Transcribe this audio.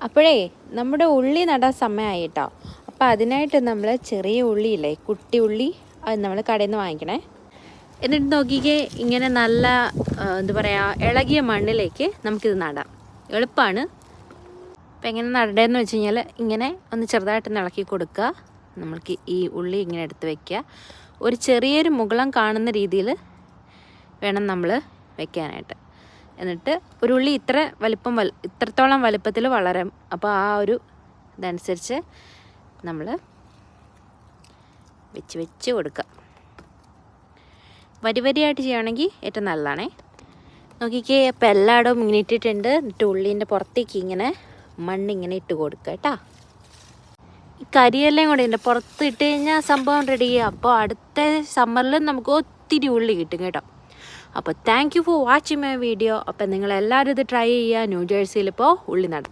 അപ്പോഴേ നമ്മുടെ ഉള്ളി നടാൻ സമയമായി കേട്ടോ. അപ്പോൾ അതിനായിട്ട് നമ്മൾ ചെറിയ ഉള്ളിയില്ലേ, കുട്ടി ഉള്ളി, അത് നമ്മൾ കടയിൽ നിന്ന് വാങ്ങിക്കണേ. എന്നിട്ട് നോക്കിക്കേ, ഇങ്ങനെ നല്ല എന്താ പറയുക, ഇളകിയ മണ്ണിലേക്ക് നമുക്കിത് നടാം. എളുപ്പമാണ്. അപ്പോൾ എങ്ങനെ നടേണ്ടതെന്ന് വെച്ച് കഴിഞ്ഞാൽ ഇങ്ങനെ ഒന്ന് ചെറുതായിട്ടൊന്ന് ഇളക്കി കൊടുക്കുക. നമ്മൾക്ക് ഈ ഉള്ളി ഇങ്ങനെ എടുത്ത് വയ്ക്കുക. ഒരു ചെറിയൊരു മുകളം കാണുന്ന രീതിയിൽ വേണം നമ്മൾ വെക്കാനായിട്ട്. എന്നിട്ട് ഒരു ഉള്ളി ഇത്രത്തോളം വലുപ്പത്തിൽ വളരും. അപ്പോൾ ആ ഒരു ഇതനുസരിച്ച് നമ്മൾ വെച്ച് കൊടുക്കുക. വരിയായിട്ട് ചെയ്യുകയാണെങ്കിൽ ഏറ്റവും നല്ലതാണേ. നോക്കിക്കേ, അപ്പോൾ എല്ലായിടവും ഇങ്ങനെ ഇട്ടിട്ടുണ്ട്. എന്നിട്ട് ഉള്ളീൻ്റെ പുറത്തേക്ക് ഇങ്ങനെ മണ്ണിങ്ങനെ ഇട്ട് കൊടുക്കുക കേട്ടോ. ഈ കരിയെല്ലാം കൂടെ ഉണ്ട്, പുറത്ത് ഇട്ട് കഴിഞ്ഞാൽ സംഭവം റെഡി ചെയ്യുക. അപ്പോൾ അടുത്ത സമ്മറിൽ നമുക്ക് ഒത്തിരി ഉള്ളി കിട്ടും കേട്ടോ. അപ്പോൾ thank you for watching my video. അപ്പോൾ നിങ്ങളെല്ലാവരും ഇത് ട്രൈ ചെയ്യുക. ന്യൂ ജേഴ്സിയിൽ ഇപ്പോൾ ഉള്ളി നടും.